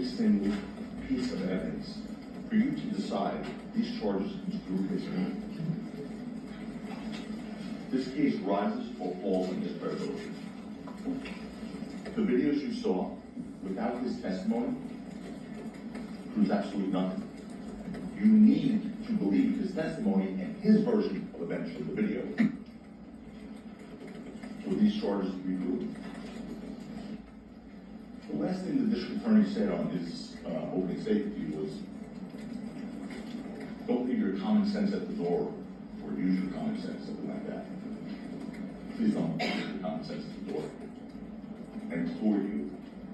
every single piece of evidence for you to decide these charges through history. This case rises or falls on his credibility. The videos you saw, without his testimony, proves absolutely nothing. You need to believe his testimony and his version of events from the video for these charges to be proven. The last thing the district attorney said on his opening statement to you was, don't leave your common sense at the door, or use your common sense, something like that. Please don't leave your common sense at the door. I implore you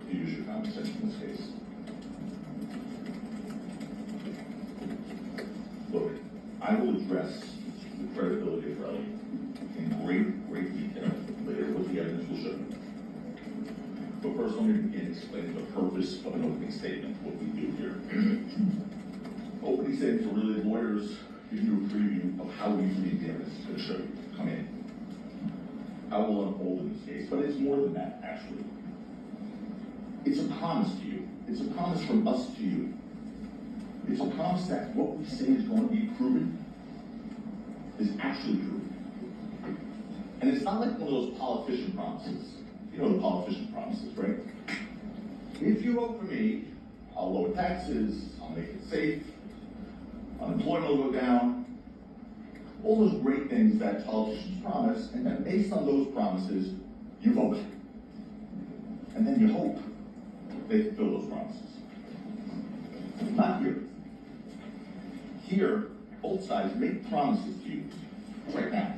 to use your common sense in this case. Look, I will address the credibility of Relly in great detail later, what the evidence will show you. But first, let me begin explaining the purpose of an opening statement, what we do here. Opening statements are really lawyers giving you a preview of how we believe the evidence is going to show you, come in. How will unfold in this case, but it's more than that, actually. It's a promise to you. It's a promise from us to you. It's a promise that what we say is going to be proven is actually proven. And it's not like one of those politician promises. You know the politician promises, right? If you vote for me, I'll lower taxes, I'll make it safe, unemployment will go down, all those great things that politicians promise, and then based on those promises, you vote. And then you hope they fulfill those promises. Not here. Here, both sides make promises to you right now.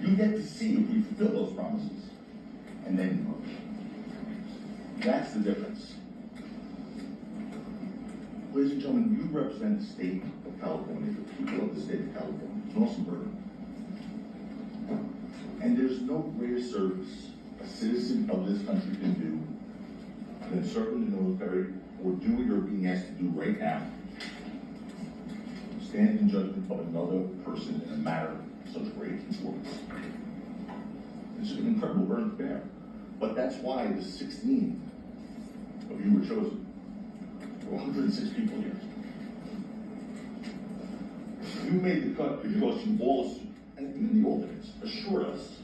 You get to see if we fulfill those promises, and then you vote. That's the difference. Ladies and gentlemen, you represent the state of California, the people of the state of California, Nelson Burton. And there's no greater service a citizen of this country can do than serve in the military or do what you're being asked to do right now. Stand in judgment of another person in a matter of such great importance. It's an incredible burden to bear. But that's why the 16 of you were chosen. There were 106 people here. You made the cut because you all, and even the alternates, assured us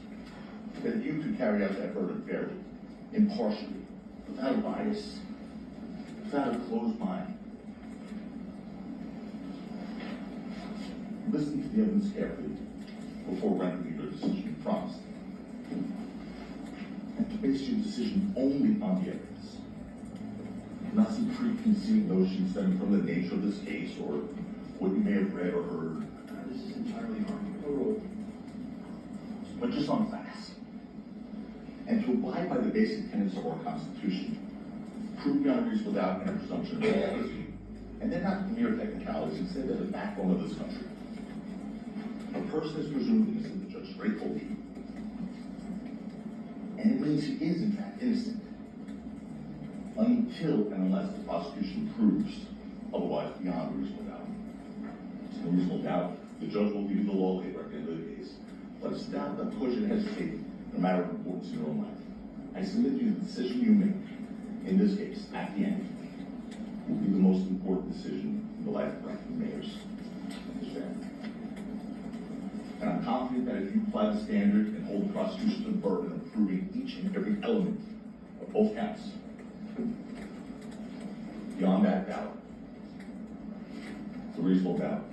that you could carry out that burden fairly, impartially, without a bias, without a closed mind. Listen to the evidence carefully before rendering your decision, you promised. And to base your decision only on the evidence. Not some preconceived notions stemming from the nature of this case or what you may have read or heard. This is entirely arguable. But just on facts. And to abide by the basic tenets of our Constitution, prove beyond reasonable doubt and a presumption of innocence. And they're not mere technicalities, instead they're the backbone of this country. A person is presumed innocent, the judge straight told you. And it means he is in fact innocent until and unless the prosecution proves otherwise beyond reasonable doubt. It's no reasonable doubt, the judge will give you the law later at the end of the case. But it's doubt that push and hesitate no matter of importance in your own life. I submit to you the decision you make in this case, at the end, will be the most important decision in the life of Franklin Mayers and his family. And I'm confident that if you apply the standard and hold the prosecution to the burden of proving each and every element of both counts, beyond that doubt, the reasonable doubt,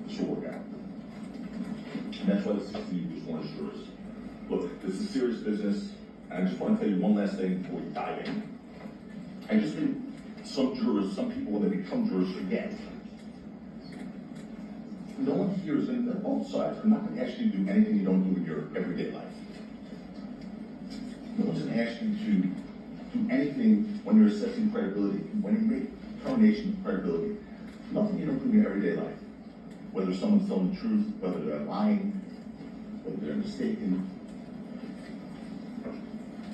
should work out. And that's why the 16 just want to assure us. Look, this is serious business, and I just want to tell you one last thing before we dive in. I just think some jurors, some people when they become jurors forget. No one here is going to, both sides are not going to ask you to do anything you don't do in your everyday life. No one's going to ask you to do anything when you're assessing credibility, when you make determination of credibility. Nothing you don't do in your everyday life. Whether someone's telling the truth, whether they're lying, whether they're mistaken.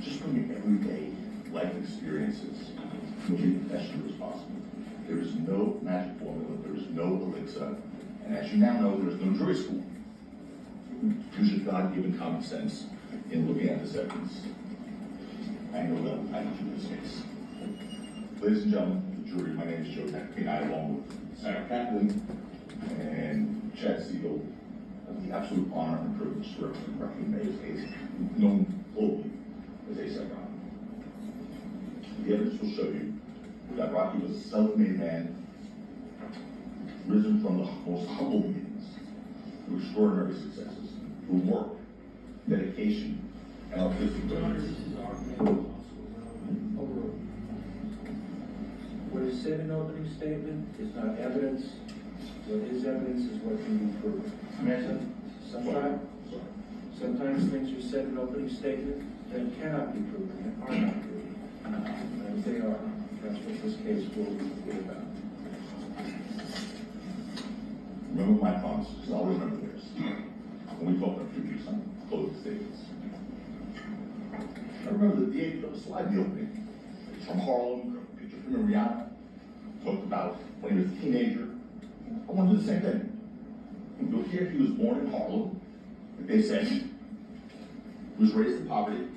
Just from your everyday life experiences, you'll be the best juror as possible. There is no magic formula, there is no elixir. And as you now know, there is no jury school. Use your God-given common sense in looking at this evidence. I know that Ladies and gentlemen, the jury, my name is Joe Tacopina, along with Sarah Kaplan and Chad Siegel. I have the absolute honor and privilege to represent Rocky Mays, known globally as A$AP Rocky. The evidence will show you that Rocky was a self-made man, risen from the most humble beginnings to extraordinary successes through work, dedication, and artistic Your Honor, ability. this is argument also overruled. What is said in opening statement is not evidence. What is evidence is what can be proven. Sometimes things are said in opening statement that cannot be proven, and are not proven. And if they are, that's what this case will be about. Remember my promises, I'll remember theirs. When we talk about future, some closing statements. I remember the DA put up a slide in the opening. It's from Harlem, a picture of him and Rihanna. Talked about when he was a teenager. I want to do the same thing. You'll hear he was born in Harlem. They said he was raised in poverty.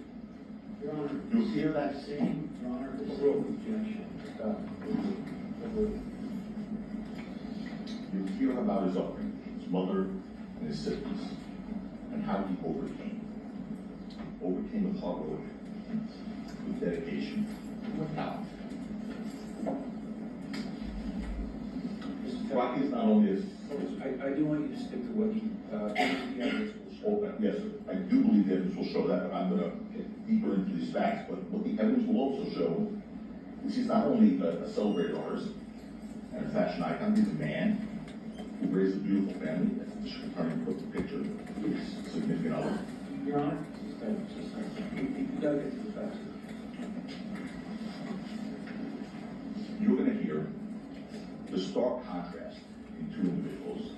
Your Honor, You'll hear that same, Your Honor, the same objection. Stop. Overruled. You'll hear about his upbringing, his mother and his siblings, and how he overcame with hard work, with dedication, with talent. Rocky is not only a I do want you to stick to what the evidence will show. Oh, yes, sir. I do believe the evidence will show that, but I'm gonna get deeper into these facts. But what the evidence will also show is he's not only a celebrated artist and a fashion icon, he's a man who raised a beautiful family. That's turning put the picture of his significant other. Your Honor, You gotta get to the facts. You're gonna hear the stark contrast in two individuals,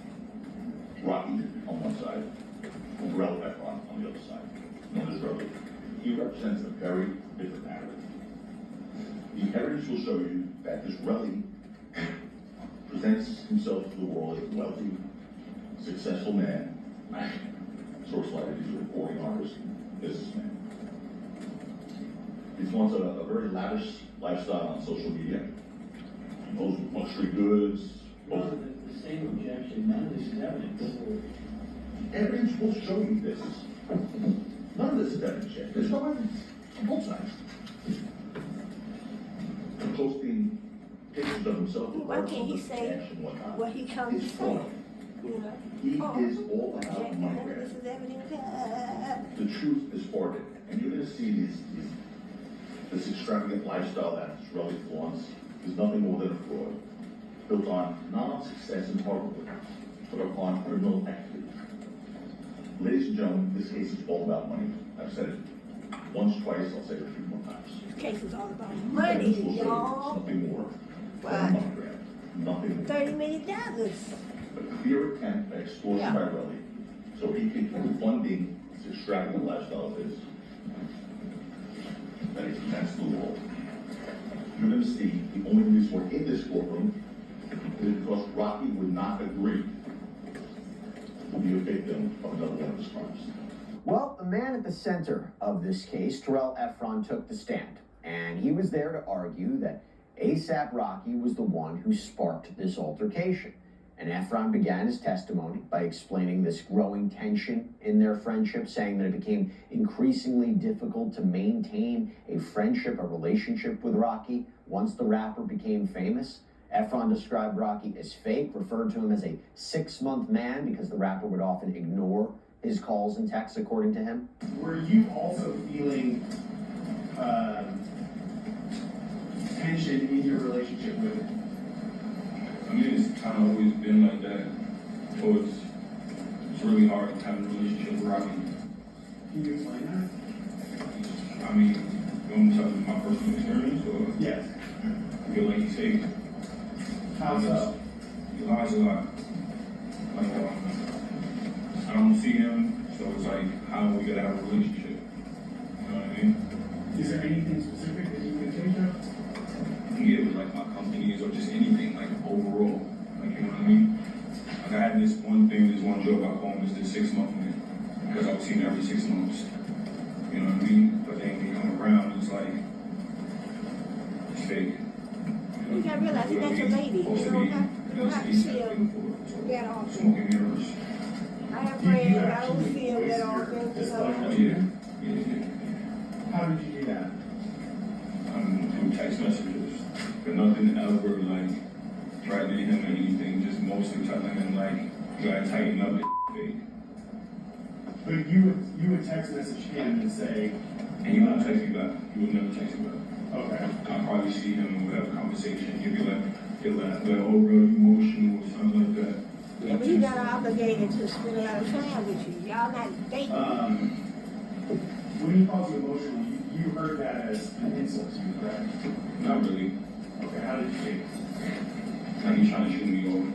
Rocky on one side, and Rel Efron on the other side, known as Rel. He represents a very different narrative. The evidence will show you that this Relly presents himself to the world as a wealthy, successful man, source like he's a reporting artist, businessman. He wants a very lavish lifestyle on social media. He goes with luxury goods. Your Honor, the same objection, none of this is evidence. Evidence will show you this. None of this is evidence yet. There's no evidence on both sides. Posting pictures of himself with Why parts can't of he the say cash and whatnot. what he comes to It's say? fun. You know? He is all about okay, money none of grab. this is evidence. The truth is far different. And you're gonna see this extravagant lifestyle that really flaunts is nothing more than a fraud, built on not on success and hard work, but upon criminal activity. Ladies and gentlemen, this case is all about money. I've said it once, twice, I'll say it a few more times. This case is all about Evidence money, will show you it's y'all. nothing more What? than a money grab. Nothing more. $30 million. A clear attempt at extortion Yeah. by Relly, so he can keep funding this extravagant lifestyle of his that he presents to the world. You're gonna see the only reason we're in this courtroom is because Rocky would not agree to be a victim of another one of his crimes. Well, the man at the center of this case, Terrell Efron, took the stand, and he was there to argue that A$AP Rocky was the one who sparked this altercation. And Efron began his testimony by explaining this growing tension in their friendship, saying that it became increasingly difficult to maintain a friendship, a relationship with Rocky once the rapper became famous. Efron described Rocky as fake, referred to him as a 6-month man because the rapper would often ignore his calls and texts, according to him. Were you also feeling tension in your relationship with him? I mean, it's kind of always been like that. So it's really hard to have a relationship with Rocky. Can you explain that? I mean, you want me to tell you my personal experience, or Yes. I feel like he's fake? How so? He lies a lot. Like, I don't see him, so it's like, how are we gonna have a relationship? You know what I mean? Is there anything specific that you can think of? Yeah, with like my companies or just anything, like overall. Like, you know what I mean? Like, I had this one joke I call him is the 6-month man, because I was seeing him every 6 months. You know what I mean? But then when he come around, it's like, it's fake. gotta realize that's a lady. You don't have to see him that often. Smoking mirrors. I have You friends, I actually don't see him voiced that your often. displeasure. Oh, yeah. How did you do that? Through text messages, but nothing ever like threatening him or anything, just mostly telling him like, you gotta tighten up this fake. But you would text message him and say, And he won't text me back, he would never text me back. okay, I'll probably see him and we'll have a conversation, he'll be like, oh bro, you emotional or something like that. Yeah, but he's not obligated to spend a lot of time with you. Y'all not dating. when he calls you emotional, you heard that as an insult to you, correct? Not really, Okay, how did you take it? like he's trying to shoot me over,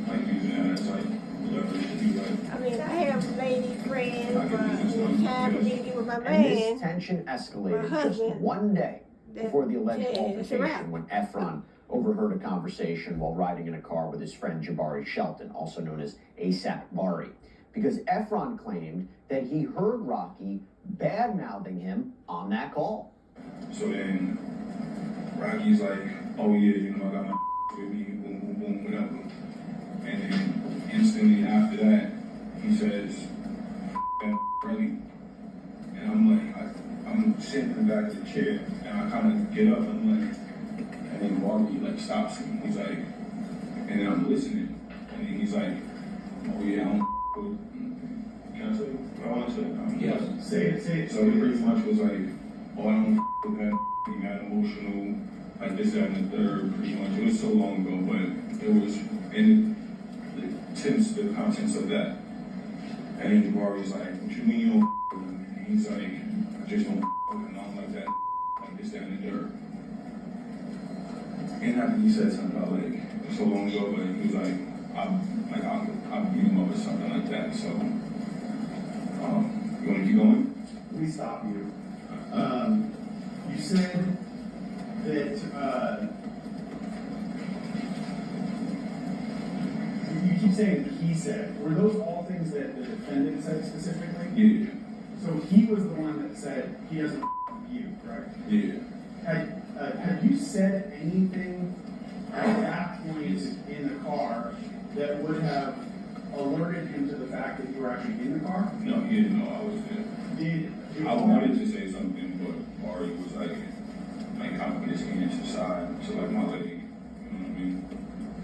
like using that as like leverage to be like, I mean, I have lady friends, but when it's time for me to get with my And this man, tension escalated my just husband, one day before the alleged yeah, it's a wrap. altercation when Efron overheard a conversation while riding in a car with his friend Jabari Shelton, also known as ASAP Bari, because Efron claimed that he heard Rocky bad-mouthing him on that call. so then Rocky's like, oh yeah, you know, I got my with me, boom, boom, boom, whatever. And then instantly after that, he says, that really. And I'm like, I'm sitting in the back of the chair, and I kind of get up, and I'm like, and then Barbie like stops him. He's like, and then I'm listening, and then he's like, oh yeah, I don't with. Can I say what I want to say? Yes. Say it. So he pretty much was like, oh, I don't with that, he mad emotional, like this, that, and the third, pretty much. It was so long ago, but it was in the contents of that. And then Jabari's like, what you mean you don't with him? And he's like, I just don't with him, I don't like that, like this, that, and the third. And after he said something about like, it was so long ago, but he was like, I'll beat him up or something like that, so. You wanna keep going? Let me stop you. You said that, you keep saying he said. Were those all things that the defendant said specifically? Yeah, So he was the one that said he doesn't with you, correct? yeah. Had you said anything at that point in the car that would have alerted him to the fact that you were actually in the car? No, he didn't know I was there. Did I wanted to say something, but Ari was like kind of put his hand to the side, so like my lady